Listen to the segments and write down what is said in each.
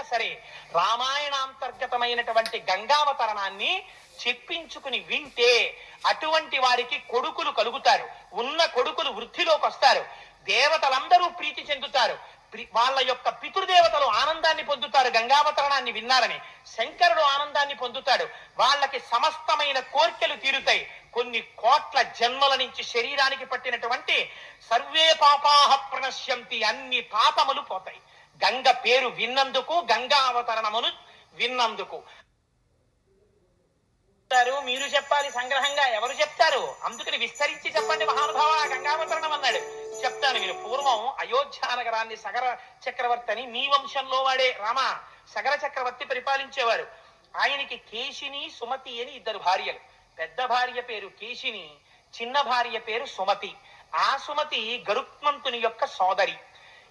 ఎవరైనా సరే రామాయణాంతర్గతమైనటువంటి గంగావతరణాన్ని చెప్పించుకుని వింటే అటువంటి వారికి కొడుకులు కలుగుతారు, ఉన్న కొడుకులు వృద్ధిలోకి వస్తారు, దేవతలందరూ ప్రీతి చెందుతారు, వాళ్ళ యొక్క పితృదేవతలు ఆనందాన్ని పొందుతారు గంగావతరణాన్ని విన్నారని, శంకరుడు ఆనందాన్ని పొందుతాడు, వాళ్ళకి సమస్తమైన కోర్కెలు తీరుతాయి, కొన్ని కోట్ల జన్మల నుంచి శరీరానికి పట్టినటువంటి సర్వే పాపాహ ప్రణశ్యంతి, అన్ని పాపములు పోతాయి గంగ పేరు విన్నందుకు, గంగా అవతరణమును విన్నందుకు. మీరు చెప్పాలి సంగ్రహంగా, ఎవరు చెప్తారు? అందుకని విస్తరించి చెప్పండి మహానుభావ గంగావతరణం అన్నాడు. చెప్తాను నేను. పూర్వం అయోధ్య నగరాన్ని సగర చక్రవర్తి అని మీ వంశంలో వాడే రామ సగర చక్రవర్తి పరిపాలించేవారు. ఆయనకి కేశిని సుమతి అని ఇద్దరు భార్యలు. పెద్ద భార్య పేరు కేశిని, చిన్న భార్య పేరు సుమతి. ఆ సుమతి గరుత్మంతుని యొక్క సోదరి.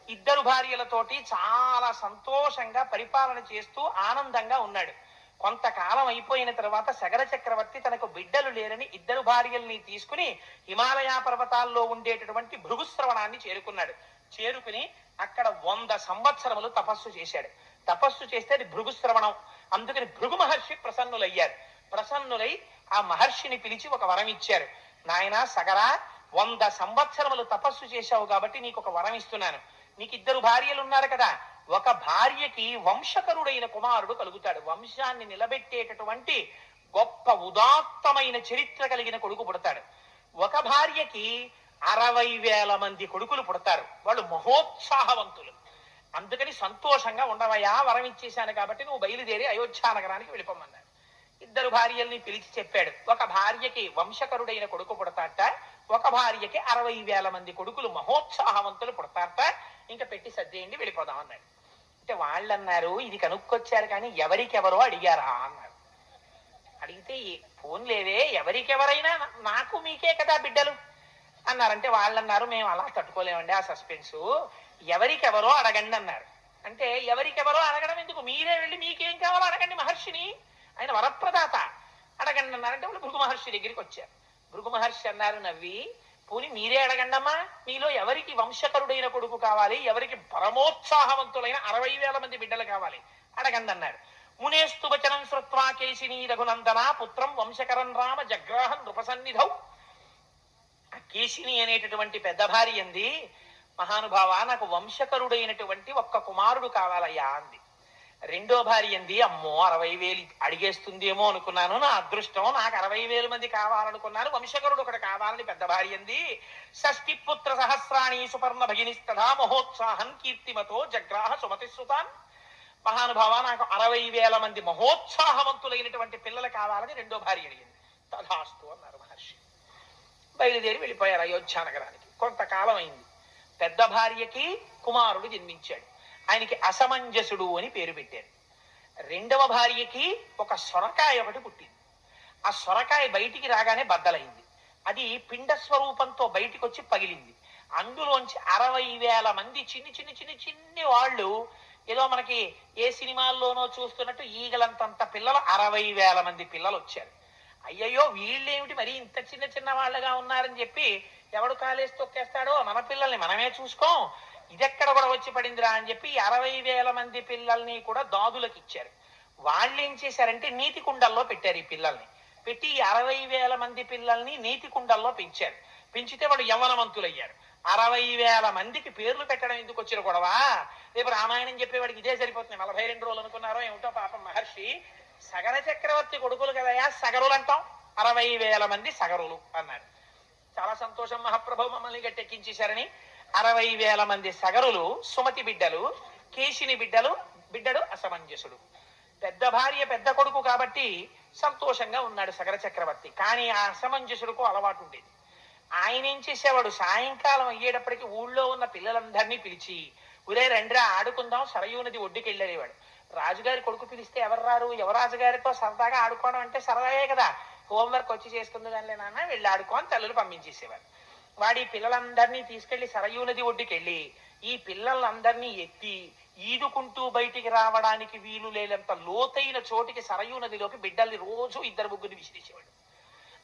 ఇద్దరు భార్యలతోటి చాలా సంతోషంగా పరిపాలన చేస్తూ ఆనందంగా ఉన్నాడు. కొంతకాలం అయిపోయిన తర్వాత సగర చక్రవర్తి తనకు బిడ్డలు లేరని ఇద్దరు భార్యల్ని తీసుకుని హిమాలయ పర్వతాల్లో ఉండేటటువంటి భృగుశ్రవణాన్ని చేరుకున్నాడు. చేరుకుని అక్కడ 100 సంవత్సరములు తపస్సు చేశాడు. తపస్సు చేస్తే అది భృగుశ్రవణం. అందుకని భృగు మహర్షి ప్రసన్నులయ్యారు. ప్రసన్నులై ఆ మహర్షిని పిలిచి ఒక వరం ఇచ్చారు. నాయనా సగర, 100 సంవత్సరములు తపస్సు చేశావు కాబట్టి నీకు ఒక వరం ఇస్తున్నాను. నీకు ఇద్దరు భార్యలు ఉన్నారు కదా, ఒక భార్యకి వంశకరుడైన కుమారుడు కలుగుతాడు, వంశాన్ని నిలబెట్టేటటువంటి గొప్ప ఉదాత్తమైన చరిత్ర కలిగిన కొడుకు పుడతాడు. ఒక భార్యకి 60,000 మంది కొడుకులు పుడతారు, వాళ్ళు మహోత్సాహవంతులు. అందుకని సంతోషంగా ఉండవయా, వరం ఇచ్చేశాను కాబట్టి నువ్వు బయలుదేరి అయోధ్య నగరానికి వెళ్ళిపోమన్నాడు. ఇద్దరు భార్యల్ని పిలిచి చెప్పాడు, ఒక భార్యకి వంశకరుడైన కొడుకు పుడతాట, ఒక భార్యకి 60,000 మంది కొడుకులు మహోత్సాహవంతులు పుడతాట, ఇంకా పెట్టి సర్దేయండి వెళ్ళిపోదాం అన్నాడు. అంటే వాళ్ళు అన్నారు, ఇది కనుక్కొచ్చారు కానీ ఎవరికెవరో అడిగారా అన్నారు. అడిగితే ఫోన్ లేవే, ఎవరికెవరైనా నాకు మీకే కదా బిడ్డలు అన్నారంటే వాళ్ళు అన్నారు, మేము అలా తట్టుకోలేమండి ఆ సస్పెన్సు, ఎవరికెవరో అడగండి అన్నారు. అంటే ఎవరికెవరో అడగడం ఎందుకు, మీరే వెళ్ళి మీకేం కావాలో అడగండి మహర్షిని, ఆయన వరప్రదాత, అడగండి అన్నారంటే వాళ్ళు భృగు మహర్షి దగ్గరికి వచ్చారు. భృగు మహర్షి అన్నారు నవ్వి, పోనీ మీరే అడగండమ్మా, మీలో ఎవరికి వంశకరుడైన కొడుకు కావాలి, ఎవరికి పరమోత్సాహవంతులైన 60,000 మంది బిడ్డలు కావాలి, అడగండి అన్నారు. మునేస్తు వచనం శ్రుత్వా కేశిని రఘునందన పుత్రం వంశకరం రామ జగ్రాహం నృపసన్నిధౌ. కేశిని అనేటటువంటి పెద్ద భార్య అంది, మహానుభావ నాకు వంశకరుడైనటువంటి ఒక్క కుమారుడు కావాలయ్యా అంది. రెండో భార్య అంది, అమ్మో 60,000 అడిగేస్తుందేమో అనుకున్నాను, నా అదృష్టం, నాకు 60,000 మంది కావాలనుకున్నాను, వంశకరుడు ఒకటి కావాలని పెద్ద భార్య అంది. షష్ఠి పుత్ర సహస్రాణి సుపర్ణ భగినిస్తదా మహోత్సాహం కీర్తిమతో జగ్రాహ సుమతి సుతాన్. మహానుభావ నాకు 60,000 మంది మహోత్సాహవంతులైనటువంటి పిల్లలు కావాలని రెండో భార్య అడిగింది. తథాస్తు అన్నారు మహర్షి. బయలుదేరి వెళ్ళిపోయారు అయోధ్య నగరానికి. కొంతకాలం అయింది. పెద్ద భార్యకి కుమారుడు జన్మించాడు, ఆయనకి అసమంజసుడు అని పేరు పెట్టారు. రెండవ భార్యకి ఒక సొరకాయ ఒకటి పుట్టింది. ఆ సొరకాయ బయటికి రాగానే బద్దలైంది, అది పిండ స్వరూపంతో బయటికి వచ్చి పగిలింది. అందులోంచి 60,000 మంది చిన్ని చిన్ని చిన్ని చిన్ని వాళ్ళు, ఏదో మనకి ఏ సినిమాల్లోనో చూస్తున్నట్టు ఈగలంతంత పిల్లలు, 60,000 మంది పిల్లలు వచ్చారు. అయ్యయ్యో వీళ్ళేమిటి మరి ఇంత చిన్న చిన్న వాళ్ళగా ఉన్నారని చెప్పి ఎవడు కాలేసి తొక్కేస్తాడో, మన పిల్లల్ని మనమే చూసుకోం, ఇదెక్కడ కూడా వచ్చి పడిందిరా అని చెప్పి 60,000 మంది పిల్లల్ని కూడా దాదులకు ఇచ్చారు. వాళ్ళు ఏం చేశారంటే నీతి కుండల్లో పెట్టారు. ఈ పిల్లల్ని పెట్టి 60,000 మంది పిల్లల్ని నీతి కుండల్లో పెంచారు. పెంచితే వాళ్ళు యవ్వనవంతులయ్యారు. 60,000 మందికి పేర్లు పెట్టడం ఎందుకు వచ్చిన గొడవ, రేపు రామాయణం చెప్పేవాడికి ఇదే సరిపోతుంది. 42 రోజులు అనుకున్నారో ఏమిటో పాపం మహర్షి. సగర చక్రవర్తి కొడుకులు కదయా సగరులు అంటాం, 60,000 మంది సగరులు అన్నారు. చాలా సంతోషం మహాప్రభు మమ్మల్ని గట్టెక్కించేశారని. 60,000 మంది సగరులు సుమతి బిడ్డలు, కేశిని బిడ్డడు అసమంజసుడు. పెద్ద భార్య పెద్ద కొడుకు కాబట్టి సంతోషంగా ఉన్నాడు సగర చక్రవర్తి. కానీ ఆ అసమంజసుడుకు అలవాటు ఉండేది. ఆయన ఏం చేసేవాడు, సాయంకాలం అయ్యేటప్పటికి ఊళ్ళో ఉన్న పిల్లలందరినీ పిలిచి, ఉరే రండిరా ఆడుకుందాం, సరయూ నది ఒడ్డుకి వెళ్ళేవాడు. రాజుగారి కొడుకు పిలిస్తే ఎవరు రారు, యువరాజుగారితో సరదాగా ఆడుకోవడం అంటే సరదాయే కదా, హోంవర్క్ వచ్చి చేసుకుంది కానీ నాన్న వెళ్ళి ఆడుకోని తల్లులు పంపించేసేవారు. వాడి పిల్లలందరినీ తీసుకెళ్లి సరయూ నది ఒడ్డుకి వెళ్ళి ఈ పిల్లలందరినీ ఎత్తి ఈదుకుంటూ బయటికి రావడానికి వీలు లేనంత లోతైన చోటికి సరయూ నదిలోకి బిడ్డల్ని రోజు 2-3 విసిరేసేవాడు.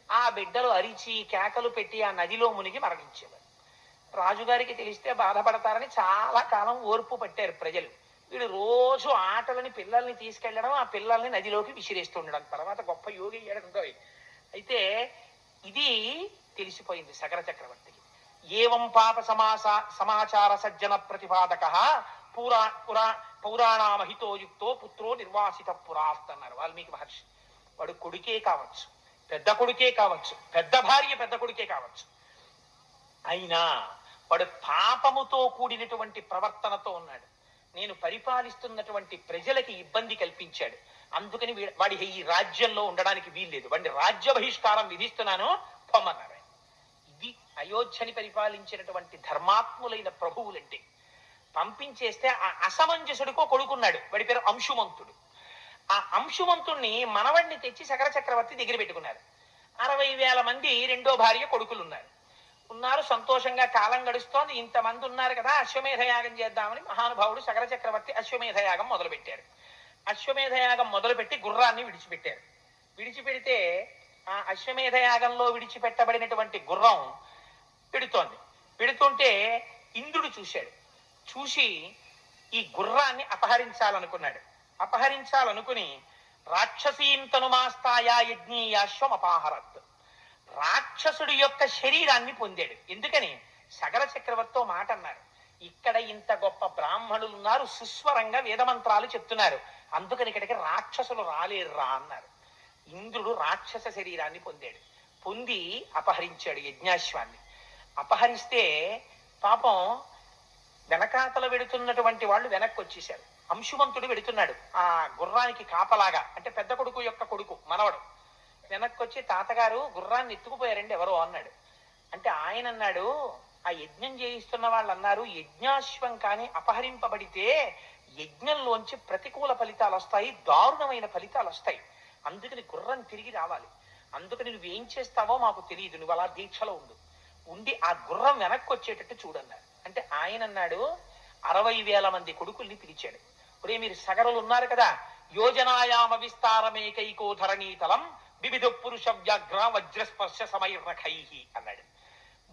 ఆ బిడ్డలు అరిచి కేకలు పెట్టి ఆ నదిలో మునిగి మరణించేవారు. రాజుగారికి తెలిస్తే బాధపడతారని చాలా కాలం ఓర్పు పట్టారు ప్రజలు. వీడు రోజు ఆటలని పిల్లల్ని తీసుకెళ్లడం, ఆ పిల్లల్ని నదిలోకి విసిరేస్తూ ఉండడం. తర్వాత గొప్ప యోగి అయ్యాడు. అయితే ఇది తెలిసిపోయింది సగర చక్రవర్తికి. ఏవం పాప సమాచార సజ్జన ప్రతిపాదక పౌరాణామహితోయుక్తో పుత్రో నిర్వాసిత పురాస్త్ అన్నారు వాల్మీకి మహర్షి. వాడు కొడుకే కావచ్చు, పెద్ద కొడుకే కావచ్చు, పెద్ద భార్య పెద్ద కొడుకే కావచ్చు, అయినా వాడు పాపముతో కూడినటువంటి ప్రవర్తనతో ఉన్నాడు. నేను పరిపాలిస్తున్నటువంటి ప్రజలకి ఇబ్బంది కల్పించాడు, అందుకని వాడి ఈ రాజ్యంలో ఉండడానికి వీల్లేదు, వాడిని రాజ్య బహిష్కారం విధిస్తున్నాను, పొమ్మన్నారు. ఇది అయోధ్యని పరిపాలించినటువంటి ధర్మాత్ములైన ప్రభువులంటే. పంపించేస్తే ఆ అసమంజసుడికో కొడుకున్నాడు, వాడి పేరు అంశుమంతుడు. ఆ అంశుమంతుణ్ణి మనవడిని తెచ్చి సగర చక్రవర్తి దగ్గర పెట్టుకున్నారు. 60,000 మంది రెండో భార్య కొడుకులు ఉన్నారు, సంతోషంగా కాలం గడుస్తోంది. ఇంతమంది ఉన్నారు కదా, అశ్వమేధ యాగం చేద్దామని మహానుభావుడు సగర చక్రవర్తి అశ్వమేధ యాగం మొదలుపెట్టారు. అశ్వమేధ యాగం మొదలుపెట్టి గుర్రాన్ని విడిచిపెట్టారు. విడిచిపెడితే ఆ అశ్వమేధ యాగంలో విడిచిపెట్టబడినటువంటి గుర్రం పెడుతుంటే ఇంద్రుడు చూశాడు. చూసి ఈ గుర్రాన్ని అపహరించాలనుకున్నాడు. అపహరించాలనుకుని రాక్షసీం తనుమాస్తాయా యజ్ఞీయాశ్వం అపాహరత్, రాక్షసుడి యొక్క శరీరాన్ని పొందాడు. ఎందుకని? సగర చక్రవర్తితో మాట అన్నారు, ఇక్కడ ఇంత గొప్ప బ్రాహ్మణులు ఉన్నారు, సుస్వరంగా వేదమంత్రాలు చెప్తున్నారు, అందుకని ఇక్కడికి రాక్షసులు రాలేరురా అన్నారు. ఇంద్రుడు రాక్షస శరీరాన్ని పొందాడు. పొంది అపహరించాడు యజ్ఞాశ్వాన్ని. అపహరిస్తే పాపం వెనకాతల వెడుతున్నటువంటి వాళ్ళు వెనక్కి వచ్చేశారు. అంశుమంతుడు వెడుతున్నాడు ఆ గుర్రానికి కాపలాగా, అంటే పెద్ద కొడుకు యొక్క కొడుకు మనవడు. వెనక్కి వచ్చి, తాతగారు గుర్రాన్ని ఎత్తుకుపోయారండి ఎవరో అన్నాడు. అంటే ఆయన అన్నాడు, ఆ యజ్ఞం చేయిస్తున్న వాళ్ళు అన్నారు, యజ్ఞాశ్వం కానీ అపహరింపబడితే యజ్ఞంలోంచి ప్రతికూల ఫలితాలు వస్తాయి, దారుణమైన ఫలితాలు వస్తాయి, అందుకని గుర్రం తిరిగి రావాలి, అందుకని నువ్వేం చేస్తావో మాకు తెలియదు, నువ్వు అలా దీక్షలో ఉండి ఆ గుర్రం వెనక్కి వచ్చేటట్టు చూడన్నారు. అంటే ఆయన అన్నాడు, 60,000 మంది కొడుకుల్ని పిలిచాడు. ఒరే మీరు సగరులు ఉన్నారు కదా, యోజనాయామ విస్తారమేకైకో ధరణీతలం వివిధ పురుష వ్యాఘ్ర వజ్రస్పర్శ సమైర్రఖై అన్నాడు.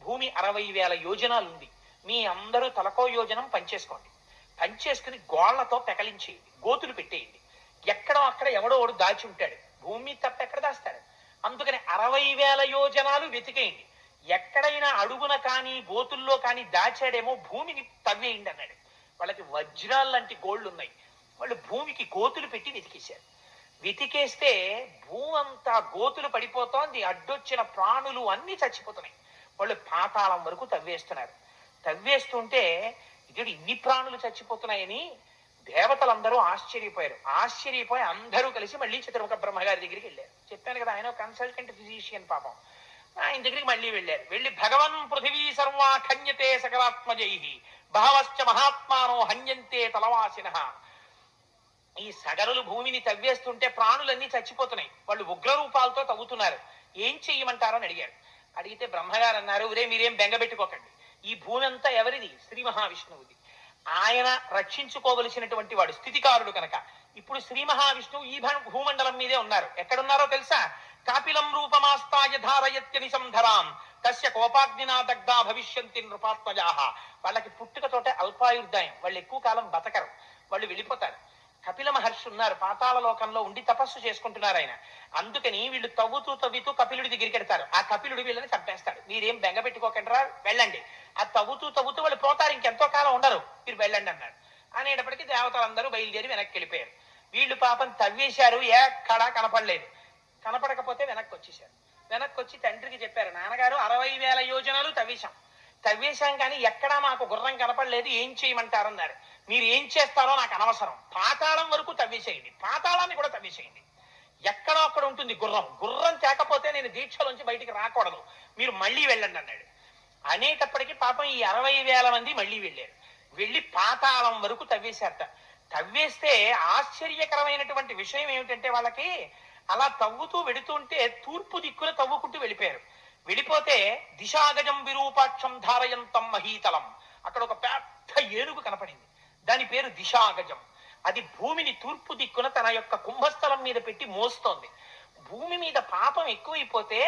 భూమి 60,000 యోజనాలు ఉంది, మీ అందరూ తలకో యోజనం పంచేసుకోండి, పంచేసుకుని గోళ్లతో పెకలించేయండి, గోతులు పెట్టేయండి, ఎక్కడో అక్కడ ఎవడో వాడు దాచి ఉంటాడు, భూమి తప్ప ఎక్కడ దాస్తాడు, అందుకని 60,000 యోజనాలు వెతికేయండి, ఎక్కడైనా అడుగున కానీ గోతుల్లో కానీ దాచాడేమో భూమిని తవ్వేయండి అన్నాడు. వాళ్ళకి వజ్రాలు లాంటి గోళ్ళు ఉన్నాయి, వాళ్ళు భూమికి గోతులు పెట్టి వెతికేశారు. వెతికేస్తే భూమి అంతా గోతులు పడిపోతోంది, అడ్డొచ్చిన ప్రాణులు అన్ని చచ్చిపోతున్నాయి. వాళ్ళు పాతాళం వరకు తవ్వేస్తున్నారు. తవ్వేస్తుంటే ఇది ఇన్ని ప్రాణులు చచ్చిపోతున్నాయని దేవతలందరూ ఆశ్చర్యపోయారు. ఆశ్చర్యపోయి అందరూ కలిసి మళ్ళీ చతుర్ముఖ బ్రహ్మగారి దగ్గరికి వెళ్ళారు. చెప్పాను కదా, ఆయన కన్సల్టెంట్ ఫిజిషియన్ పాపం. ఆయన దగ్గరికి మళ్ళీ వెళ్ళారు. వెళ్ళి భగవన్ పృథివీ సర్వా ఖన్యతే సకలాత్మజై బహవశ్చ మహాత్మానో హన్యంతే తలవాసిన. ఈ సగరులు భూమిని తవ్వేస్తుంటే ప్రాణులన్నీ చచ్చిపోతున్నాయి, వాళ్ళు ఉగ్ర రూపాలతో తవ్వుతున్నారు, ఏం చెయ్యమంటారని అడిగారు. అడిగితే బ్రహ్మగారు అన్నారు, ఒరే మీరేం బెంగబెట్టుకోకండి, ఈ భూమి అంతా ఎవరిది? శ్రీ మహావిష్ణువుది. ఆయన రక్షించుకోవలసినటువంటి వాడు, స్థితికారుడు కనుక. ఇప్పుడు శ్రీ మహావిష్ణువు ఈ భూమండలం మీదే ఉన్నారు. ఎక్కడున్నారో తెలుసా? కాపిలం రూపమాస్తాయ ధారయత్యని సంధరాం తస్య కోపాగ్నినా దగ్ధా భవిష్యంతి నృపాత్మజాహ. వాళ్ళకి పుట్టుకతోటే అల్పాయుర్దాయం, వాళ్ళు ఎక్కువ కాలం బతకరు, వాళ్ళు వెళ్ళిపోతారు. కపిల మహర్షి ఉన్నారు, పాతాళ లోకంలో ఉండి తపస్సు చేసుకుంటున్నారు ఆయన. అందుకని వీళ్ళు తవ్వుతూ కపిలుడి దగ్గరికి వెళ్తారు. ఆ కపిలుడు వీళ్ళని చంపేస్తాడు. మీరేం బెంగ పెట్టుకోకండి, వెళ్ళండి. ఆ తవ్వుతూ వాళ్ళు పోతారు, ఇంకెంతో కాలం ఉండరు, మీరు వెళ్ళండి అన్నాడు. అనేటప్పటికీ దేవతలందరూ బయలుదేరి వెనక్కి వెళ్ళిపోయారు. వీళ్ళు పాపం తవ్వేశారు, ఎక్కడా కనపడలేదు. కనపడకపోతే వెనక్కి వచ్చేసారు. వెనక్కి వచ్చి తండ్రికి చెప్పారు, నాన్నగారు 60,000 యోజనాలు తవ్వేశాం కానీ ఎక్కడా మాకు గుర్రం కనపడలేదు, ఏం చేయమంటారన్నారు. మీరు ఏం చేస్తారో నాకు అనవసరం, పాతాళం వరకు తవ్వేసేయండి, పాతాళాన్ని కూడా తవ్వేసేయండి, ఎక్కడో అక్కడ ఉంటుంది గుర్రం తేకపోతే నేను దీక్షలోంచి బయటికి రాకూడదు, మీరు మళ్ళీ వెళ్ళండి అన్నాడు. అనేటప్పటికీ పాపం ఈ 60,000 మంది మళ్ళీ వెళ్ళారు. వెళ్ళి పాతాళం వరకు తవ్వేశారట. తవ్వేస్తే ఆశ్చర్యకరమైనటువంటి విషయం ఏమిటంటే, వాళ్ళకి అలా తవ్వుతూ వెడుతుంటే తూర్పు దిక్కున తవ్వుకుంటూ వెళ్ళిపోయారు. వెళ్ళిపోతే దిశాగజం విరూపాక్షం ధారయంతం మహీతలం, అక్కడ ఒక పెద్ద ఏనుగు కనపడింది, దాని పేరు దిశాగజం. అది భూమిని తూర్పు దిక్కున తన యొక్క కుంభస్థలం మీద పెట్టి మోస్తోంది. భూమి మీద పాపం ఎక్కువైపోతే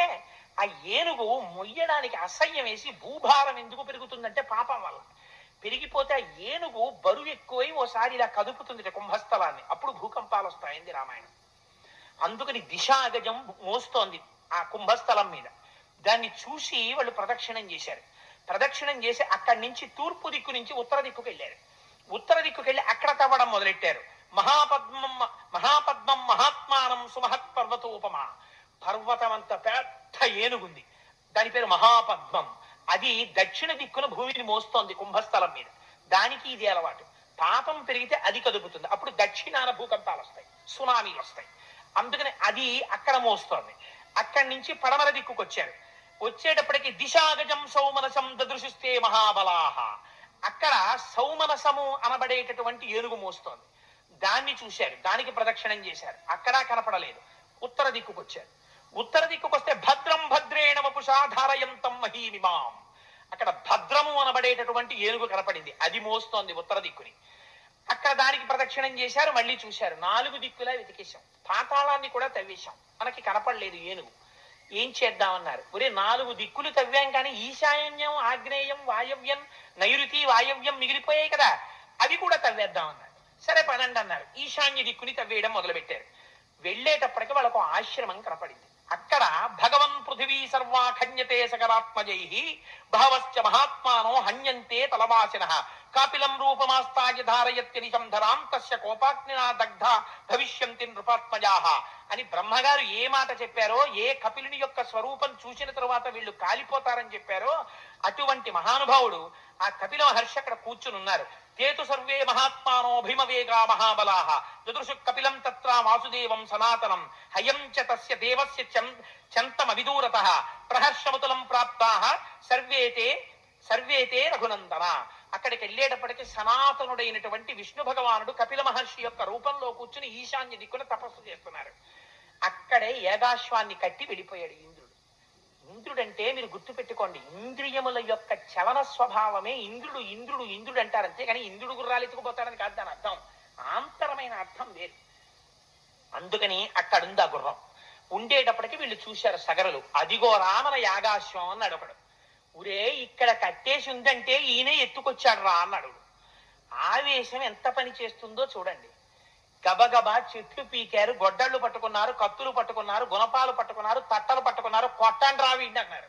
ఆ ఏనుగు మొయ్యడానికి అసహ్యం వేసి, భూభారం ఎందుకు పెరుగుతుందంటే పాపం వల్ల పెరిగిపోతే ఆ ఏనుగు బరువు ఎక్కువై ఓసారి ఇలా కదుపుతుంది కుంభస్థలాన్ని, అప్పుడు భూకంపాలు వస్తాయింది రామాయణం. అందుకని దిశాగజం మోస్తోంది ఆ కుంభస్థలం మీద. దాన్ని చూసి వాళ్ళు ప్రదక్షిణం చేశారు. ప్రదక్షిణం చేసి అక్కడి నుంచి తూర్పు దిక్కు నుంచి ఉత్తర దిక్కుకు వెళ్ళారు. ఉత్తర దిక్కుకు వెళ్ళి అక్కడ తవ్వడం మొదలెట్టారు. మహాపద్మం మహాత్మానం సుమహత్ పర్వతోపమా. పర్వతం అంత పెద్ద ఏనుగుంది, దాని పేరు మహాపద్మం. అది దక్షిణ దిక్కున భూమిని మోస్తోంది కుంభస్థలం మీద. దానికి ఇది అలవాటు. పాపం పెరిగితే అది కదుపుతుంది, అప్పుడు దక్షిణాన భూకంపాలు వస్తాయి, సునామీలు వస్తాయి. అందుకని అది అక్కడ మోస్తోంది. అక్కడి నుంచి పడమర దిక్కుకు వచ్చారు. వచ్చేటప్పటికి దిశాగజం సౌమనసం దదృశిస్తే మహాబలాహ. అక్కడ సౌమనసము అనబడేటటువంటి ఏనుగు మోస్తోంది. దాన్ని చూశారు, దానికి ప్రదక్షిణం చేశారు. అక్కడా కనపడలేదు. ఉత్తర దిక్కుకు వచ్చారు. ఉత్తర దిక్కుకు వస్తే భద్రం భద్రేణ వపుషా ధారయంతం మహీమిమాం. అక్కడ భద్రము అనబడేటటువంటి ఏనుగు కనపడింది, అది మోస్తోంది ఉత్తర దిక్కుని. అక్కడ దానికి ప్రదక్షిణం చేశారు. మళ్ళీ చూశారు, 4 దిక్కులా వెతికేశాం, పాతాళాన్ని కూడా తవ్వేశాం, మనకి కనపడలేదు ఏనుగు. ఏం చేద్దామన్నారు. ఒరే 4 దిక్కులు తవ్వాం కానీ ఈశాన్యం ఆగ్నేయం వాయవ్యం నైరుతి వాయవ్యం మిగిలిపోయాయి కదా, అవి కూడా తవ్వేద్దామన్నారు. సరే పదండి అన్నారు. ఈశాన్య దిక్కుని తవ్వేయడం మొదలుపెట్టారు. వెళ్ళేటప్పటికి వాళ్ళకు ఆశ్రమం కనపడింది. అక్కడ భగవన్ పృథివీ సర్వా ఖన్యతే సకరాత్మజై బహవశ్చ మహాత్మానో హన్యంతే తలవాసిన కాపిలం రూపమాస్తాయ ధారయత్యనిశం ధరాం తస్య కోపాగ్నినా దగ్ధ భవిష్యంతి నృపాత్మజాః అని బ్రహ్మగారు ఏ మాట చెప్పారో, ఏ కపిలుని యొక్క స్వరూపం చూసిన తరువాత వీళ్ళు కాలిపోతారని చెప్పారో, అటువంటి మహానుభావుడు ఆ కపిల మహర్షి అక్కడ కూర్చుని ఉన్నారు. తేతు సర్వే మహాత్మానో భీమవేగా మహాబలాః దదృశు కపిలం తత్ర వాసుదేవం సనాతనం హయం చ తస్య దేవస్య చంతమవిదూరతః ప్రహర్షముతులం ప్రాప్తాః సర్వేతే రఘునందన. అక్కడికి వెళ్ళేటప్పటికి సనాతనుడైనటువంటి విష్ణు భగవానుడు కపిల మహర్షి యొక్క రూపంలో కూర్చుని ఈశాన్య దిక్కున తపస్సు చేస్తున్నారు. అక్కడే ఏగాశ్వాన్ని కట్టి వెళ్ళిపోయాడు ఇంద్రుడు. ఇంద్రుడంటే మీరు గుర్తు పెట్టుకోండి, ఇంద్రియముల యొక్క చలన స్వభావమే ఇంద్రుడు. ఇంద్రుడు అంటారు, అంతేగాని ఇంద్రుడు గుర్రాలు ఎత్తుకుపోతాడని కాదు దాని అర్థం. ఆంతరమైన అర్థం వేరు. అందుకని అక్కడుంది ఆ గుర్రం. ఉండేటప్పటికి వీళ్ళు చూశారు సగరులు. అదిగో రామన యాగాశ్వం అన్నాడు ఒకడు. ఊరే ఇక్కడ కట్టేసి ఉందంటే ఈయన ఎత్తుకొచ్చాడు రా అన్నాడు. ఆవేశం ఎంత పని చేస్తుందో చూడండి. గబగబా చెట్లు పీకారు, గొడ్డళ్ళు పట్టుకున్నారు, కత్తులు పట్టుకున్నారు, గుణపాలు పట్టుకున్నారు, తట్టలు పట్టుకున్నారు, కొట్టండి రావిండి అన్నారు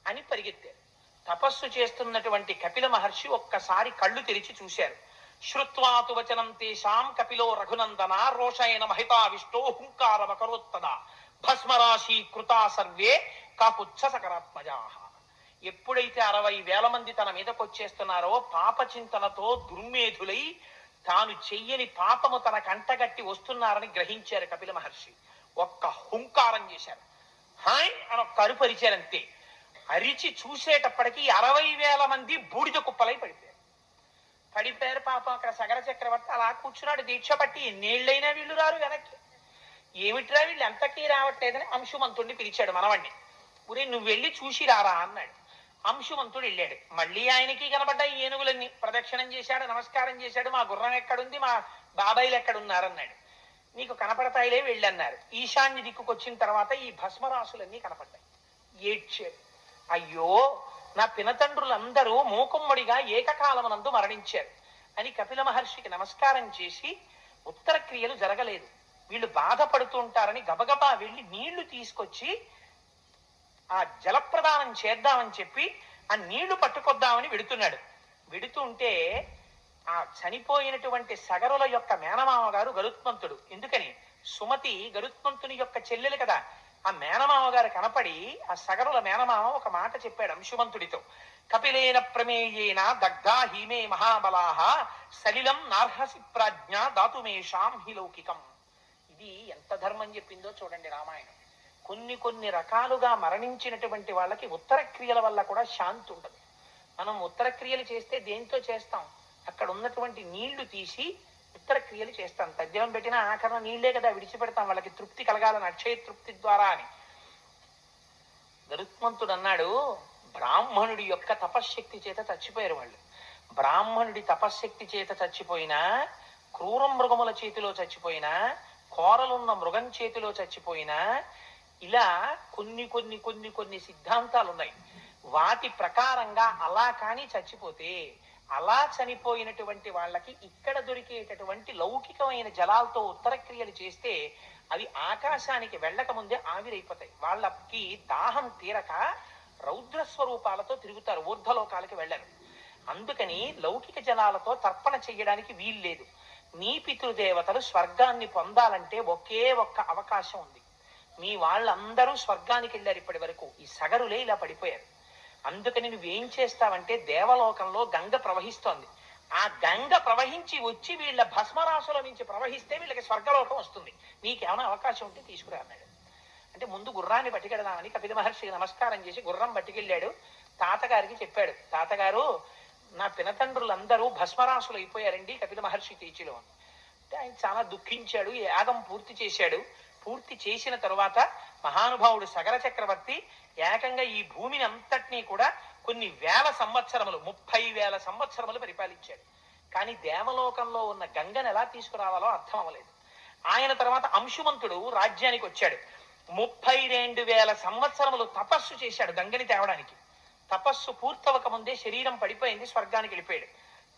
అని పరిగెత్తారు. తపస్సు చేస్తున్నటువంటి కపిల మహర్షి ఒక్కసారి కళ్ళు తెరిచి చూశారు. శ్రుత్వాతు వచనం తేషాం కపిలో రఘునందన రోషైన మహితావిష్టో హుంకారమకరోత్తదా భస్మరాశి కృతా సర్వే కాపుచ్చ సకరాత్మజాః. ఎప్పుడైతే 60,000 మంది తన మీదకి వచ్చేస్తున్నారో పాపచింతనతో దుర్మేధులై తాను చెయ్యని పాపము తన కంటగట్టి వస్తున్నారని గ్రహించారు కపిల మహర్షి. ఒక్క హుంకారం చేశారు, హాయ్ అని ఒక్క అరుపరిచారంతే. అరిచి చూసేటప్పటికి 60,000 మంది బూడిద కుప్పలై పడిపోయారు. పాపం అక్కడ సగర చక్రవర్తి అలా కూర్చున్నాడు దీక్ష పట్టి. ఎన్నేళ్ళైనా వీళ్ళు రారు వెనక్కి. ఏమిట్రా వీళ్ళు ఎంతకీ రావట్లేదని అంశుమంతుడిని పిలిచాడు మనవాణ్ణి. ఊరే నువ్వు వెళ్ళి చూసి రారా అన్నాడు. అంశుమంతుడు వెళ్ళాడు. మళ్ళీ ఆయనకి కనబడ్డాయి ఏనుగులన్నీ. ప్రదక్షిణం చేశాడు, నమస్కారం చేశాడు. మా గుర్రం ఎక్కడుంది, మా బాబాయిలు ఎక్కడున్నారన్నాడు. నీకు కనపడతాయిలే వెళ్ళన్నారు. ఈశాన్య దిక్కుకు వచ్చిన తర్వాత ఈ భస్మరాశులన్నీ కనపడ్డాయి. ఏడ్చాడు. అయ్యో నా పినతండ్రులందరూ మూకుమ్మడిగా ఏకకాలమునందు మరణించారు అని కపిల మహర్షికి నమస్కారం చేసి, ఉత్తర క్రియలు జరగలేదు, వీళ్ళు బాధపడుతూ ఉంటారని గబగబా వెళ్ళి నీళ్లు తీసుకొచ్చి ఆ జలప్రదానం చేద్దామని చెప్పి ఆ నీళ్లు పట్టుకొద్దామని వెడుతున్నాడు. వెడుతుంటే ఆ చనిపోయినటువంటి సగరుల యొక్క మేనమామ గారు గరుత్మంతుడు. ఎందుకని సుమతి గరుత్మంతుని యొక్క చెల్లెలు కదా. ఆ మేనమామ గారు కనపడి ఆ సగరుల మేనమామ ఒక మాట చెప్పాడు అంశుమంతుడితో. కపిలేన ప్రమేయేన దగ్ధా హీమే మహాబలాహ సలిలం నార్హసి ప్రాజ్ఞ దాతుమేషాం హి లౌకికం. ఇది ఎంత ధర్మం చెప్పిందో చూడండి రామాయణం. కొన్ని రకాలుగా మరణించినటువంటి వాళ్ళకి ఉత్తర క్రియల వల్ల కూడా శాంతి ఉండదు. మనం ఉత్తర క్రియలు చేస్తే దేంతో చేస్తాం? అక్కడ ఉన్నటువంటి నీళ్లు తీసి ఉత్తర క్రియలు చేస్తాం. తద్దినం పెట్టినా ఆఖరణ నీళ్లే కదా విడిచిపెడతాం, వాళ్ళకి తృప్తి కలగాలని, అక్షయ తృప్తి ద్వారా అని. గరుత్మంతుడు అన్నాడు, బ్రాహ్మణుడి యొక్క తపశ్శక్తి చేత చచ్చిపోయారు వాళ్ళు. బ్రాహ్మణుడి తపశ్శక్తి చేత చచ్చిపోయినా, క్రూర మృగముల చేతిలో చచ్చిపోయినా, కోరలున్న మృగం చేతిలో చచ్చిపోయినా, ఇలా కొన్ని సిద్ధాంతాలు ఉన్నాయి. వాటి ప్రకారంగా అలా కానీ చచ్చిపోతే అలా చనిపోయినటువంటి వాళ్ళకి ఇక్కడ దొరికేటటువంటి లౌకికమైన జలాలతో ఉత్తర క్రియలు చేస్తే అవి ఆకాశానికి వెళ్ళక ముందే ఆవిరైపోతాయి. వాళ్ళకి దాహం తీరక రౌద్ర స్వరూపాలతో తిరుగుతారు, ఊర్ధ్వలోకాలకి వెళ్ళరు. అందుకని లౌకిక జలాలతో తర్పణ చెయ్యడానికి వీల్లేదు. నీ పితృదేవతలు స్వర్గాన్ని పొందాలంటే ఒకే ఒక్క అవకాశం ఉంది. మీ వాళ్ళందరూ స్వర్గానికి వెళ్ళారు ఇప్పటి వరకు, ఈ సగరులే ఇలా పడిపోయారు. అందుకని నువ్వేం చేస్తావంటే, దేవలోకంలో గంగ ప్రవహిస్తోంది, ఆ గంగ ప్రవహించి వచ్చి వీళ్ళ భస్మరాశుల నుంచి ప్రవహిస్తే వీళ్ళకి స్వర్గలోకం వస్తుంది. నీకేమైనా అవకాశం ఉంటే తీసుకురా అన్నాడు. అంటే ముందు గుర్రాన్ని పట్టుకెడదామని కపిల మహర్షికి నమస్కారం చేసి గుర్రం పట్టుకెళ్ళాడు. తాతగారికి చెప్పాడు, తాతగారు నా పినతండ్రులందరూ భస్మరాశులు అయిపోయారండి కపిల మహర్షి తీర్చిలో. అంటే ఆయన చాలా దుఃఖించాడు. యాగం పూర్తి చేశాడు. పూర్తి చేసిన తరువాత మహానుభావుడు సగర చక్రవర్తి ఏకంగా ఈ భూమిని అంతటినీ కూడా కొన్ని వేల సంవత్సరములు, 30,000 సంవత్సరములు పరిపాలించాడు. కానీ దేవలోకంలో ఉన్న గంగను ఎలా తీసుకురావాలో అర్థం అవ్వలేదు. ఆయన తర్వాత అంశుమంతుడు రాజ్యానికి వచ్చాడు. 32,000 సంవత్సరములు తపస్సు చేశాడు గంగని తేవడానికి. తపస్సు పూర్తవక ముందే శరీరం పడిపోయింది, స్వర్గానికి వెళ్ళిపోయాడు.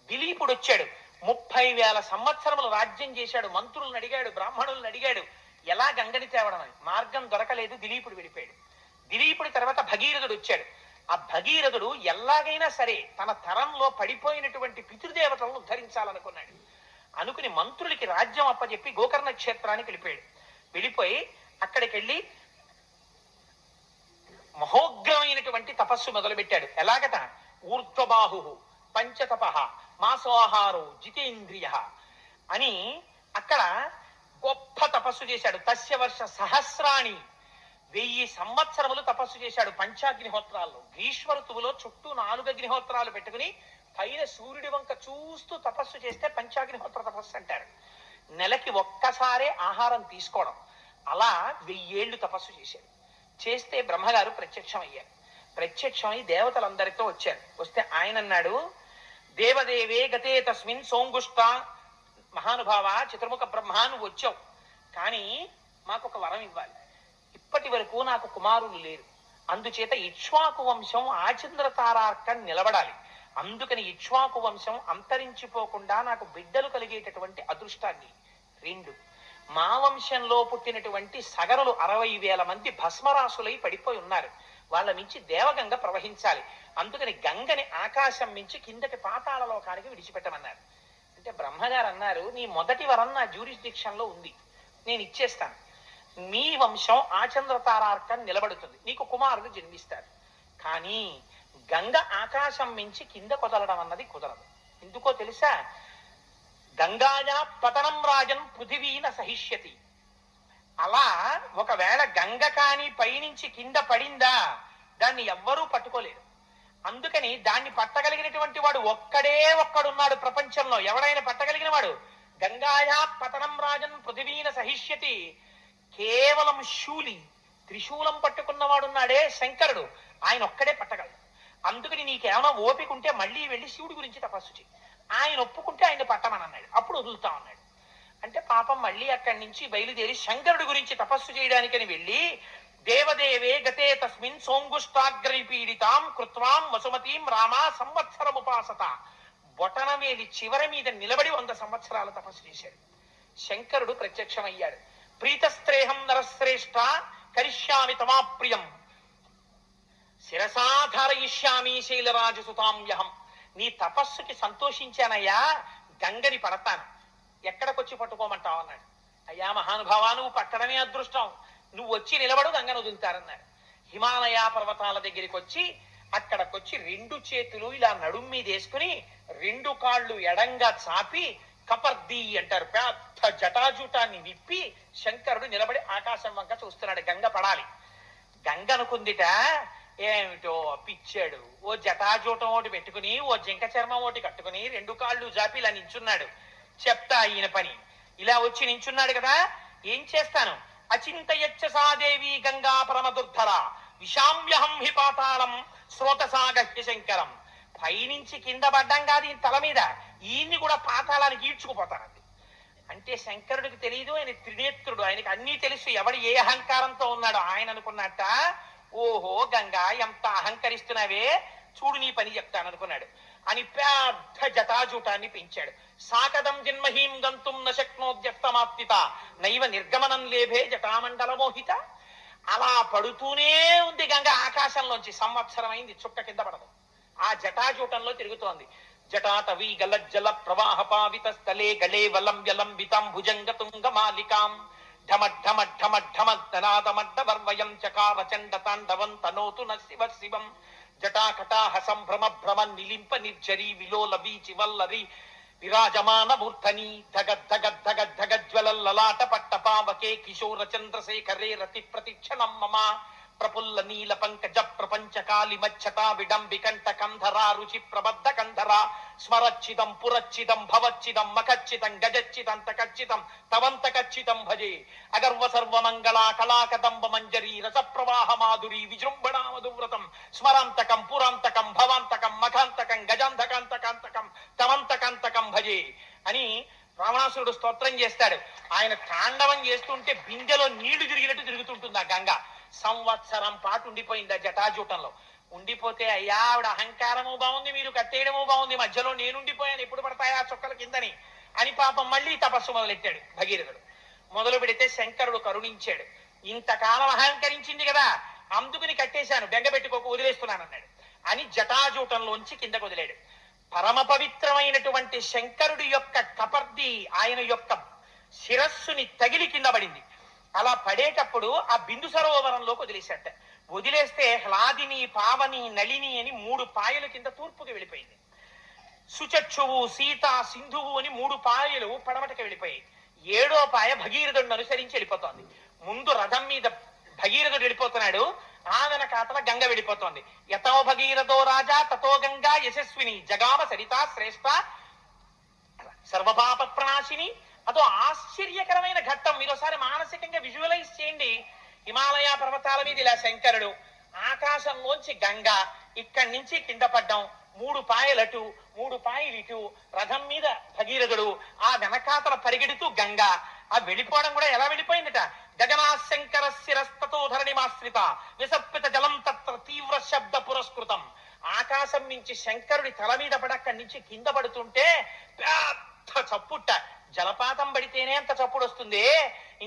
దిలీపుడు వచ్చాడు, 30,000 సంవత్సరములు రాజ్యం చేశాడు. మంత్రులను అడిగాడు, బ్రాహ్మణులను అడిగాడు ఎలా గంగని తేవడం అని. మార్గం దొరకలేదు, దిలీపుడు వెళ్ళిపోయాడు. దిలీపుడి తర్వాత భగీరథుడు వచ్చాడు. ఆ భగీరథుడు ఎలాగైనా సరే తన తరంలో పడిపోయినటువంటి పితృదేవతలను ఉద్ధరించాలనుకున్నాడు. అనుకుని మంత్రులకి రాజ్యం అప్పచెప్పి గోకర్ణ క్షేత్రానికి వెళ్ళిపోయాడు. వెళ్ళిపోయి అక్కడికి వెళ్ళి మహోగ్రమైనటువంటి తపస్సు మొదలుపెట్టాడు. ఎలాగట, ఊర్ధ్వబాహు పంచతప మాసోహారో జితేంద్రియ అని అక్కడ గొప్ప తపస్సు చేశాడు. తస్య వర్ష సహస్రాణి, 1000 సంవత్సరములు తపస్సు చేశాడు పంచాగ్నిహోత్రాల్లో. గ్రీష్మ ఋతువులో చుట్టూ 4 అగ్నిహోత్రాలు పెట్టుకుని పైన సూర్యుడి వంక చూస్తూ తపస్సు చేస్తే పంచాగ్నిహోత్ర తపస్సు అంటారు. నెలకి ఒక్కసారే ఆహారం తీసుకోవడం. అలా 1000 ఏళ్ళు తపస్సు చేశాడు. చేస్తే బ్రహ్మగారు ప్రత్యక్షం అయ్యారు. ప్రత్యక్షమై దేవతలందరితో వచ్చారు. వస్తే ఆయన అన్నాడు, దేవదేవే గతే తస్మిన్ సోంగుష్ట, మహానుభావ చతుర్ముఖ బ్రహ్మ, నువ్వు వచ్చావు, కానీ మాకు ఒక వరం ఇవ్వాలి. ఇప్పటి వరకు నాకు కుమారులు లేరు, అందుచేత ఇక్ష్వాకు వంశం ఆచంద్ర తారార్కం నిలబడాలి. అందుకని ఇక్ష్వాకు వంశం అంతరించిపోకుండా నాకు బిడ్డలు కలిగేటటువంటి అదృష్టాన్ని. 2, మా వంశంలో పుట్టినటువంటి సగరులు 60,000 మంది భస్మరాశులై పడిపోయి ఉన్నారు, వాళ్ళ మించి దేవగంగ ప్రవహించాలి. అందుకని గంగని ఆకాశం మించి కిందకి పాతాళ లోకానికి విడిచిపెట్టమన్నారు. అంటే బ్రహ్మగారు అన్నారు, నీ మొదటి వరం నా జ్యూరిస్డిక్షన్లో ఉంది, నేను ఇచ్చేస్తాను. మీ వంశం ఆచంద్ర తారార్కం నిలబడుతుంది, నీకు కుమారులు జన్మిస్తారు. కానీ గంగ ఆకాశం మించి కింద కొదలడం అన్నది కుదరదు. ఎందుకో తెలుసా? గంగాయా పతనం రాజన్ పృథివీన సహిష్యతి. అలా ఒకవేళ గంగ కాని పైనుంచి కింద పడిందా, దాన్ని ఎవ్వరూ పట్టుకోలేరు. అందుకని దాన్ని పట్టగలిగినటువంటి వాడు ఒక్కడే ఒక్కడున్నాడు ప్రపంచంలో. ఎవడైనా పట్టగలిగిన వాడు, గంగాయా పతనం రాజన్ పృథివీన సహిష్యతి, కేవలం శూలి, త్రిశూలం పట్టుకున్నవాడున్నాడే శంకరుడు, ఆయన ఒక్కడే పట్టగలడు. అందుకని నీకేమైనా ఓపిక ఉంటే మళ్ళీ వెళ్ళి శివుడి గురించి తపస్సు చేయి, ఆయన ఒప్పుకుంటే ఆయన పట్టమని అన్నాడు. అప్పుడు వదులుతా అన్నాడు. అంటే పాపం మళ్ళీ అక్కడి నుంచి బయలుదేరి శంకరుడి గురించి తపస్సు చేయడానికని వెళ్ళి, దేవదేవే గతే తస్మిన్ సోంగుష్టాగ్రని పీడితాం కృత్వాం వసుమతీం రామా సంవత్సరముపాసత, బొటనవేలి చివరి మీద నిలబడి 100 సంవత్సరాల తపస్సు చేశాడు. శంకరుడు ప్రత్యక్షమయ్యాడు. ప్రీతస్త్రేహం నరశ్రేష్ఠ కరిష్యామి తమాప్రియం శిరసాధారయిష్యామి శైలరాజసుతామ్యహం. నీ తపస్సుకి సంతోషించానయ్యా, గంగని పడతాను, ఎక్కడికొచ్చి పట్టుకోమంటావు అన్నాడు. అయ్యా మహానుభావా, నువ్వు పట్టడమే అదృష్టం, నువ్వు వచ్చి నిలబడు, గంగను వదులుతారన్నాడు. హిమాలయ పర్వతాల దగ్గరికి వచ్చి అక్కడికొచ్చి 2 చేతులు ఇలా నడుం మీద వేసుకుని 2 కాళ్ళు ఎడంగా చాపి కపర్ది అంటారు, పెద్ద జటాజూటాన్ని విప్పి శంకరుడు నిలబడి ఆకాశం వంక చూస్తున్నాడు. గంగ పడాలి. గంగ అనుకుందిట, ఏమిటో పిచ్చాడు, ఓ జటాజూటం ఒకటి పెట్టుకుని ఓ జింక చర్మం ఒకటి కట్టుకుని 2 కాళ్ళు జాపి ఇలా నించున్నాడు. చెప్తా ఈయన పని. ఇలా వచ్చి నించున్నాడు కదా, ఏం చేస్తాను? అచింతయచ్చ సాదేవి గంగా పరమదుర్ధర విషామ్యహం హి పాతాళం స్రోతసాగహ్య శంకరం. పైనుంచి కింద పడ్డం కాదు ఈయన తల మీద, ఈయన్ని కూడా పాతాళానికి ఈడ్చుకుపోతానండి. అంటే శంకరుడికి తెలియదు, ఆయన త్రినేత్రుడు, ఆయనకి అన్నీ తెలుసు, ఎవడు ఏ అహంకారంతో ఉన్నాడో. ఆయన అనుకున్నట్ట, ఓహో గంగా ఎంత అహంకరిస్తున్నావే, చూడు నీ పని చెప్తాను అనుకున్నాడు. అని పెద్ద జటాజూటాన్ని పెంచాడు. సాకదం జన్మహీం గంతుం నశక్నోద్యస్తమాప్తిత నైవ నిర్గమనం లేభే జటామండల మోహిత. అలా పడుతూనే ఉంది గంగ ఆకాశంలోంచి. సంవత్సరం అయింది, చుక్క కింద పడదు. ఆ జటాజూటంలో తిరుగుతోంది. జటాటవీ గలజ్జల ప్రవాహ పావిత స్థలే గళే వలం వ్యలంబితాం భుజంగ తుంగ మాలికాం ఢమఢమఢమఢమద్దనాదమడ్డవర్వయం చకార చండ తాండవం తనోతు న శివ శివం. జటాకటాహ సంభ్రమ భ్రమ నిలింప నిర్జరీ విలోల వీచి వల్లరి విరాజమాన మూర్ధని ధగద్ధగద్ధగద్ధగజ్వలల్లలాట పట్టపావకే కిశోర చంద్రశేఖరే రతి ప్రతిక్షణం మమ ప్రఫుల్ల నీల పంకజ ప్రపంచ కాళి మచ్చతా విడంబి కంఠ కంధరా రుచి ప్రబద్ధ కంధరా స్మరచ్చితం పురచ్చితం భవచ్చితం మఖచ్చితం గజచ్చితం తకచ్చితం తవంతకచ్చితం భజే అగర్వ సర్వమంగళా కళాకదంబ మంజరీ రసప్రవాహ మాధురీ విజృంభణా మధువ్రతం స్మరాంతకం పురాంతకం భవాంతకం మఖాంతకం గజాంతకాంతకాంతకం తవంతకాంతకం భజే అని రావణాసురుడు స్తోత్రం చేస్తాడు. ఆయన తాండవం చేస్తుంటే బిందెలో నీళ్లు తిరిగినట్టు తిరుగుతుంటుంది ఆ గంగ. సంవత్సరం పాటు ఉండిపోయింది ఆ జటాజూటంలో. ఉండిపోతే అయ్యా ఆవిడ అహంకారము బాగుంది, మీరు కట్టేయడము బాగుంది, మధ్యలో నేనుండిపోయాను, ఎప్పుడు పడతాయా చుక్కల కిందని అని పాపం మళ్ళీ తపస్సు మొదలెట్టాడు భగీరథుడు. మొదలు పెడితే శంకరుడు కరుణించాడు. ఇంతకాలం అహంకరించింది కదా, అందుకుని కట్టేశాను, బెంగపెట్టుకోక వదిలేస్తున్నాను అన్నాడు. అని జటాజూటంలోంచి కిందకు వదిలాడు. పరమ పవిత్రమైనటువంటి శంకరుడి యొక్క కపర్ది ఆయన యొక్క శిరస్సుని తగిలి కింద పడింది. అలా పడేటప్పుడు ఆ బిందు సరోవరంలోకి వదిలేశాట. వదిలేస్తే హ్లాదిని పావని నళిని అని 3 పాయల కింద తూర్పుకి వెళ్ళిపోయింది. సుచక్షువు సీత సింధువు అని 3 పాయలు పడమటకి వెళ్ళిపోయాయి. 7వ పాయ భగీరథుడిని అనుసరించి వెళ్ళిపోతోంది. ముందు రథం మీద భగీరథుడు వెళ్ళిపోతున్నాడు, ఆ వెనకాతల గంగ వెళ్ళిపోతోంది. యతో భగీరథో రాజా తతో గంగా యశస్విని జగామ సరితా శ్రేష్ఠ సర్వపాప ప్రణాశిని. అదో ఆశ్చర్యకరమైన ఘట్టం. మీరు ఒకసారి మానసికంగా విజువలైజ్ చేయండి. హిమాలయ పర్వతాల మీద ఇలా శంకరుడు, ఆకాశంలోంచి గంగ, ఇక్కడి నుంచి కింద పడ్డం, 3 పాయలటు 3 పాయలు ఇటు, రథం మీద భగీరథుడు, ఆ వెనకాతల పరిగెడుతూ గంగ. ఆ వెళ్ళిపోవడం కూడా ఎలా వెళ్ళిపోయిందట. గగనాశంకర శిరస్తతో ధరణిమాశ్రిత విసప్పిత జలం తత్ర తీవ్ర శబ్ద పురస్కృతం. ఆకాశం నుంచి శంకరుడి తల మీద పడక్కడి నుంచి కింద పడుతుంటే పెద్ద చప్పుట్ట. జలపాతం పడితేనే అంత చప్పుడు వస్తుంది,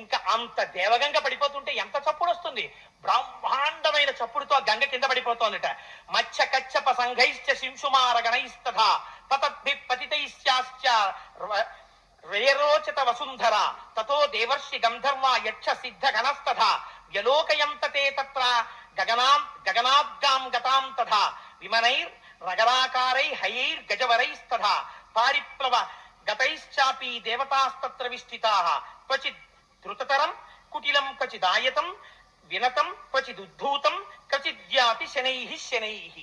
ఇంకా అంత దేవగంగ పడిపోతుంటే ఎంత చప్పుడు వస్తుంది. బ్రహ్మాండమైన చప్పుడుతో గంగ కింద పడిపోతోందట. మత్స్య కచ్చప సంఘైశ్చ శింశుమార గణైస్తథా తతద్భి పతితైశ్చాశ్చ రేరోచత వసుంధర తతో దేవర్షి గంధర్వ యక్ష సిద్ధ గణస్తథా వ్యలోకయంతతే తత్ర గగనాబ్గాం గతాం తథా విమనైర్ రగరాకారై హయైర్ గజవరైస్తథా పారిప్లవ గతైశ్చాపి దేవతాస్తత్ర విష్ఠితాః క్వచిద్ ధృతతరం కుటిలం క్వచిదాయతం వినతం క్వచిదుద్భూతం క్వచిద్యాతి శనైః శనైః.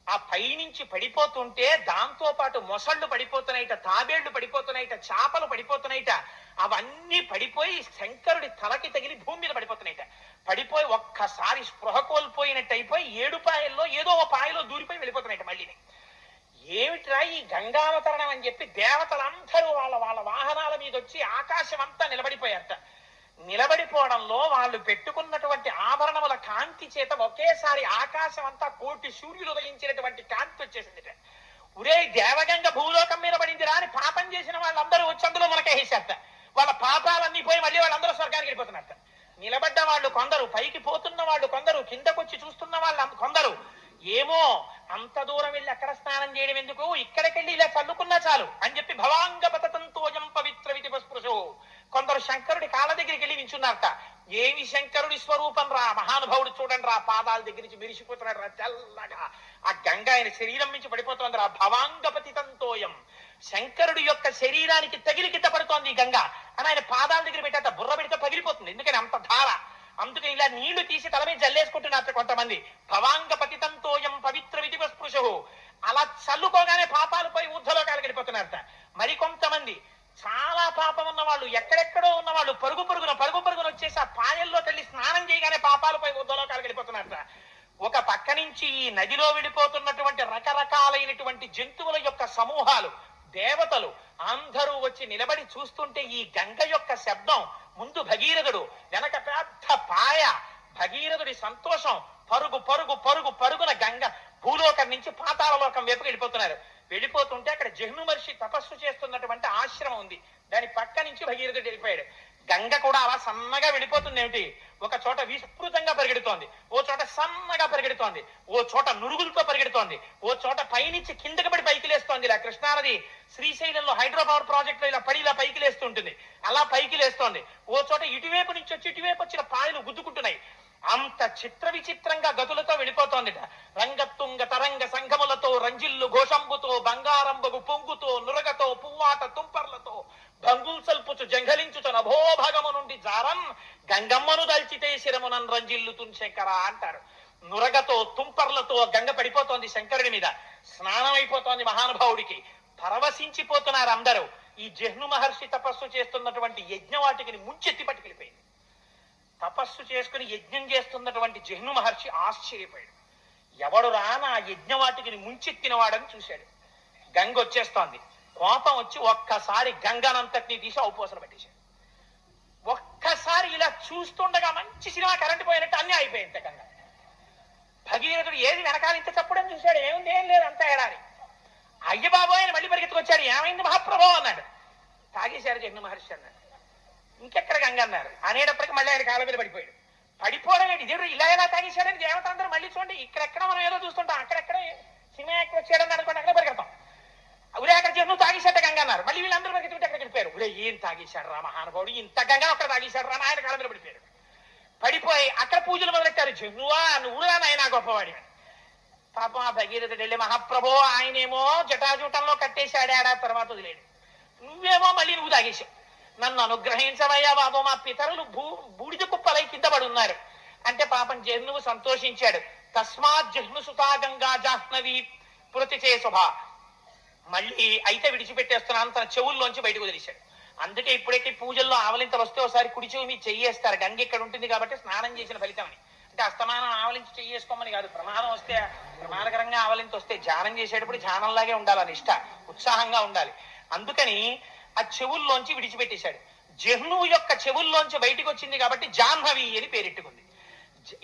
ఆ పైనుంచి పడిపోతుంటే దాంతో పాటు మొసళ్ళు పడిపోతున్నాయిట, తాబేళ్లు పడిపోతున్నాయిట, చేపలు పడిపోతున్నాయిట. అవన్నీ పడిపోయి శంకరుడి తలకి తగిలి భూమి మీద పడిపోతున్నాయిట. పడిపోయి ఒక్కసారి స్పృహ కోల్పోయినట్టు అయిపోయి 7 పాయల్లో ఏదో ఒక పాయలో దూరిపోయి వెళ్ళిపోతున్నాయిట. మళ్ళీని ఏమిట్రా ఈ గంగావతరణం అని చెప్పి దేవతలందరూ వాళ్ళ వాళ్ళ వాహనాల మీద వచ్చి ఆకాశం అంతా నిలబడిపోయారట. నిలబడిపోవడంలో వాళ్ళు పెట్టుకున్నటువంటి ఆభరణముల కాంతి చేత ఒకేసారి ఆకాశం అంతా 1 కోటి సూర్యులు ఉదయించినటువంటి కాంతి వచ్చేసింది. ఉరే దేవగంగ భూలోకం మీద పడిందిరా అని పాపం చేసిన వాళ్ళందరూ వచ్చి అందులో మనకేసేట. వాళ్ళ పాపాలన్నీ పోయి మళ్ళీ వాళ్ళందరూ స్వర్గానికి వెళ్ళిపోతున్నట్ట. నిలబడ్డ వాళ్ళు కొందరు, పైకి పోతున్న వాళ్ళు కొందరు, కిందకొచ్చి చూస్తున్న వాళ్ళు కొందరు. ఏమో అంత దూరం వెళ్ళి అక్కడ స్నానం చేయడం ఎందుకు, ఇక్కడికెళ్ళి ఇలా చల్లుకున్నా చాలు అని చెప్పి భవాంగ పతతంతోయం పవిత్ర విధి స్పృశో. కొందరు శంకరుడి కాళ్ళ దగ్గరికి వెళ్ళి నించున్నారట. ఏమి శంకరుడి స్వరూపం రా, మహానుభావుడు చూడండి రా, పాదాల దగ్గర నుంచి మెరిసిపోతున్నాడు రా తెల్లగా. ఆ గంగ ఆయన శరీరం నుంచి పడిపోతోంది రా. భవాంగపతి తంతోయం, శంకరుడి యొక్క శరీరానికి తగిలి కింద పడుతోంది ఈ గంగ అని ఆయన పాదాల దగ్గర పెట్టేట. బుర్ర పెడితే పగిలిపోతుంది, ఎందుకని అంత ధార. అందుకని ఇలా నీళ్లు తీసి తల మీద జల్లేసుకుంటున్నారు కొంతమంది. భవాంగ పతితంతోయం పవిత్ర విధి స్పృశు. అలా చల్లుకోగానే పాపాలు పోయి ఊర్ధ్వలోకాలకు వెళ్ళిపోతున్నారట. మరికొంతమంది చాలా పాపం ఉన్న వాళ్ళు, ఎక్కడెక్కడో ఉన్న వాళ్ళు పరుగు పరుగున వచ్చేసి ఆ పాయల్లో తల్లి స్నానం చేయగానే పాపాలు పోయి ఊర్ధ్వలోకాలకు వెళ్ళిపోతున్నారట. ఒక పక్క నుంచి ఈ నదిలో వెళ్ళిపోతున్నటువంటి రకరకాలైనటువంటి జంతువుల యొక్క సమూహాలు, దేవతలు అందరూ వచ్చి నిలబడి చూస్తుంటే ఈ గంగ యొక్క శబ్దం, ముందు భగీరథుడు, వెనక పెద్ద పాయ, భగీరథుడి సంతోషం, పరుగున గంగ భూలోకం నుంచి పాతాళలోకం వైపుకి వెళ్ళిపోతున్నారు. వెళ్ళిపోతుంటే అక్కడ జహ్ను మహర్షి తపస్సు చేస్తున్నటువంటి ఆశ్రమం ఉంది. దాని పక్క నుంచి భగీరథుడు వెళ్ళిపోయాడు. గంగ కూడా అలా సన్నగా వెళ్ళిపోతుంది. ఏమిటి, ఒక చోట విస్తృతంగా పరిగెడుతోంది, ఓ చోట సన్నగా పరిగెడుతోంది, ఓ చోట నురుగులతో పరిగెడుతోంది, ఓ చోట పైనుంచి కిందకి పడి పైకి లేస్తోంది. ఇలా కృష్ణానది శ్రీశైలంలో హైడ్రో పవర్ ప్రాజెక్ట్ లో ఇలా పడి ఇలా పైకి లేస్తుంటుంది, అలా పైకి లేస్తోంది. ఓ చోట ఇటువైపు నుంచి వచ్చి ఇటువైపు వచ్చిన పాయలు గుద్దుకుంటున్నాయి. అంత చిత్ర విచిత్రంగా గతులతో వెళ్ళిపోతోందిట. రంగతుంగ తరంగ సంఘములతో రంజిల్లు ఘోషంబుతో బంగారంబగు పొంగుతో నురగతో పువ్వాట తుంపర్లతో భంగుల్ సల్పుచు జంఘలించుచు నభోభాగము నుండి జారం గంగమ్మను దల్చితే శిరమునన్ రంజిల్లుతున్ శంకర అంటారు. నురగతో తుంపర్లతో గంగ పడిపోతోంది శంకరుడి మీద. స్నానం అయిపోతోంది మహానుభావుడికి. పరవశించిపోతున్నారు అందరూ. ఈ జహ్ను మహర్షి తపస్సు చేస్తున్నటువంటి యజ్ఞవాటికిని ముంచెత్తి పట్టుకెళ్ళిపోయింది. తపస్సు చేసుకుని యజ్ఞం చేస్తున్నటువంటి జహ్ను మహర్షి ఆశ్చర్యపోయాడు. ఎవడురా నా యజ్ఞవాటికిని ముంచెత్తిన వాడని చూశాడు. గంగ వచ్చేస్తోంది. కోపం వచ్చి ఒక్కసారి గంగనంతటిని తీసి ఔపోసలు పెట్టేశాడు. ఒక్కసారి ఇలా చూస్తుండగా మంచి సినిమా కరెంటు పోయినట్టు అన్నీ అయిపోయింది. గంగ భగీరథుడు ఏది వెనకాల ఇంత చప్పుడని చూశాడు. ఏముంది, ఏం లేదు, అంతా ఎడారి. అయ్య బాబోయ్ అని మళ్ళీ పరిగెత్తుకొచ్చాడు. ఏమైంది మహాప్రభో అన్నాడు. తాగేశారు జహ్ను మహర్షి అన్నాడు. ఇంకెక్కడ గంగ అన్నారు. అనేటప్పటికి మళ్ళీ ఆయన కాళ్ళ మీద పడిపోయాడు. పడిపోవడం ఏంటి, దేవుడు ఇలా ఎలా తాగేశాడని దేవత అందరూ మళ్ళీ చూడండి. ఇక్కడెక్కడ మనం ఏదో చూస్తుంటాం, అక్కడెక్కడ సినిమా యాక్టర్ వచ్చాడని అనుకోండి, అక్కడ పరిగెడతాం. ఉరే అక్కడ జహ్ను తాగేశాట గంగ అన్నారు. మళ్ళీ వీళ్ళందరూ పరిగెత్తుకుంటే అక్కడ వెళ్ళిపోయారు. ఉరే ఏం తాగేశాడు రా మహానుభావుడు, ఇంత గంగ అక్కడ తాగేశాడు రా, ఆయన కాళ్ళ మీద పడిపోయాడు. పడిపోయి అక్కడ పూజలు మొదలెట్టారు. జహ్నువా నువ్వురా నాయనా గొప్పవాడి అని. పాపం ఆ భగీరథుడు వెళ్ళి, మహాప్రభో ఆయనేమో జటాజూటంలో కట్టేశాడు, ఏడా తర్వాత వదిలేడు, నువ్వేమో మళ్ళీ నువ్వు తాగేశావు, నన్ను అనుగ్రహించవయ్యా బాబు, మా పితరులు బూడిద కుప్పలై కింద పడి ఉన్నారు అంటే పాపం జహ్నువు సంతోషించాడు. తస్మాత్ జహ్ను సుతా గంగా జాహ్నవి పురతి చే శుభ. మళ్ళీ అయితే విడిచిపెట్టేస్తున్నాను తన చెవుల్లోంచి బయటకు వదిలేశాడు. అందుకే ఇప్పుడైతే పూజల్లో ఆవలింతలు వస్తే ఒకసారి కుడి చెవి మీద చెయ్యేస్తారు. గంగ ఇక్కడ ఉంటుంది కాబట్టి స్నానం చేసిన ఫలితం అని. అంటే అస్తమానం ఆవలించి చెయ్యేసుకోమని కాదు. ప్రమాదం వస్తే, ప్రమాదకరంగా ఆవలింత వస్తే ధ్యానం చేసేటప్పుడు ధ్యానంలాగే ఉండాలి, నిష్ట ఉత్సాహంగా ఉండాలి. అందుకని ఆ చెవుల్లోంచి విడిచిపెట్టేశాడు. జహ్నువు యొక్క చెవుల్లోంచి బయటికి వచ్చింది కాబట్టి జాహ్నవి అని పేరెట్టుకుంది.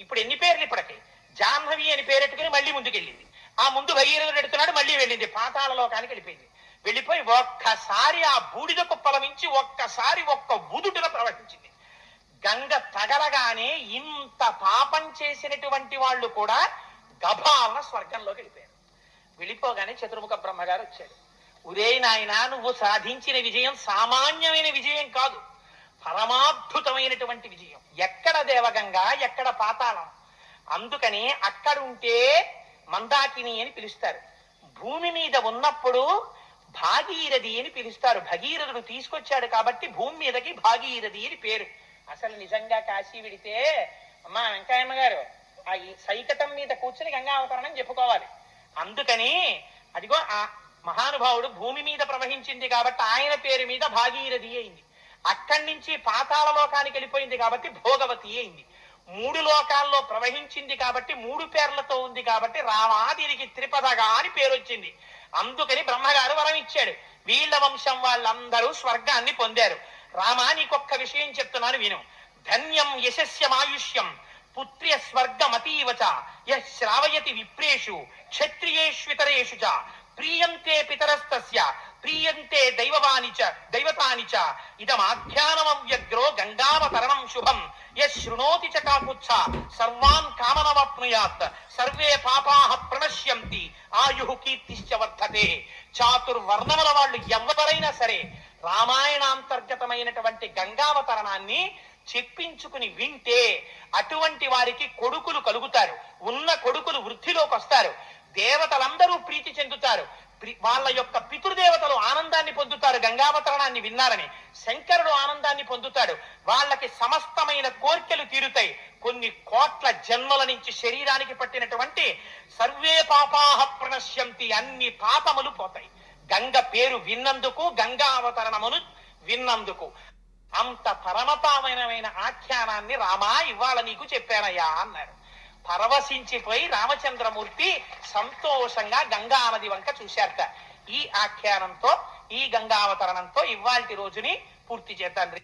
ఇప్పుడు ఎన్ని పేర్లు ఇప్పటికి, జాహ్నవి అని పేరెట్టుకుని మళ్ళీ ముందుకెళ్ళింది. ఆ ముందు భగీరథుడు ఎడుతున్నాడు, మళ్ళీ వెళ్ళింది పాతాళ లోకానికి వెళ్ళిపోయింది. వెళ్ళిపోయి ఒక్కసారి ఆ బూడిద కుప్పల నుంచి ఒక్కసారి ఒక్క ఉదుటున ప్రవహించింది. గంగ తగలగానే ఇంత పాపం చేసినటువంటి వాళ్ళు కూడా గభాలన స్వర్గంలోకి వెళ్ళిపోయారు. వెళ్ళిపోగానే చతుర్ముఖ బ్రహ్మగారు వచ్చాడు. ఉరే నాయన, నువ్వు సాధించిన విజయం సామాన్యమైన విజయం కాదు, పరమాద్భుతమైనటువంటి విజయం. ఎక్కడ దేవగంగ, ఎక్కడ పాతాళం. అందుకని అక్కడ ఉంటే మందాకిని అని పిలుస్తారు. భూమి మీద ఉన్నప్పుడు భాగీరథి అని పిలుస్తారు. భగీరథుడు తీసుకొచ్చాడు కాబట్టి భూమి మీదకి భాగీరథి అని పేరు. అసలు నిజంగా కాశీ విడితే అమ్మా వెంకయ్యమ్మ గారు ఆ సైకతం మీద కూర్చుని గంగా అవతరణం చెప్పుకోవాలి. అందుకని అదిగో ఆ మహానుభావుడు భూమి మీద ప్రవహించింది కాబట్టి ఆయన పేరు మీద భాగీరథి అయింది. అక్కడి నుంచి పాతాళ లోకానికి వెళ్ళిపోయింది కాబట్టి భోగవతి అయింది. 3 లోకాల్లో ప్రవహించింది కాబట్టి 3 పేర్లతో ఉంది కాబట్టి రామాదిరికి త్రిపదగా అని పేరు వచ్చింది. అందుకని బ్రహ్మగారు వరం ఇచ్చాడు. వీళ్ళ వంశం వాళ్ళందరూ స్వర్గాన్ని పొందారు. రామా నీకొక్క విషయం చెప్తున్నాను విను. ధన్యం యశస్యమాయుష్యం పుత్ర్య స్వర్గమతీవచ యః శ్రావయతి విప్రేషు క్షత్రియేష్వితరేషు చ ప్రీయంతే పితరస్తస్య ప్రీయంతే దైవతాని చ ఇదమాఖ్యానమవ్యగ్రో గంగావతరణం శుభం యః శృణోతి చ కాకుత్స సర్వాన్ కామనవాప్నుయాత్ సర్వే పాపాః ప్రణశ్యంతి ఆయుః కీర్తిశ్చ వర్ధతే. చాతుర్వర్ణముల వాళ్ళు ఎవరైనా సరే రామాయణాంతర్గతమైనటువంటి గంగావతరణాన్ని చెప్పించుకుని వింటే అటువంటి వారికి కొడుకులు కలుగుతారు. ఉన్న కొడుకులు వృద్ధిలోకి వస్తారు. దేవతలందరూ ప్రీతి చెందుతారు. వాళ్ళ యొక్క పితృదేవతలు ఆనందాన్ని పొందుతారు గంగావతరణాన్ని విన్నారని. శంకరుడు ఆనందాన్ని పొందుతాడు. వాళ్ళకి సమస్తమైన కోర్కెలు తీరుతాయి. కొన్ని కోట్ల జన్మల నుంచి శరీరానికి పట్టినటువంటి సర్వే పాపాః ప్రణశ్యంతి, అన్ని పాపములు పోతాయి గంగ పేరు విన్నందుకు, గంగా అవతరణమును విన్నందుకు. అంత పరమపావనమైన ఆఖ్యానాన్ని రామా ఇవాళ నీకు చెప్పానయ్యా అన్నాడు. పరవశించిపోయి రామచంద్రమూర్తి సంతోషంగా గంగా నది వంక చూశారట. ఈ ఆఖ్యానంతో, ఈ గంగావతరణంతో ఇవాల్టి రోజుని పూర్తి చేద్దాం.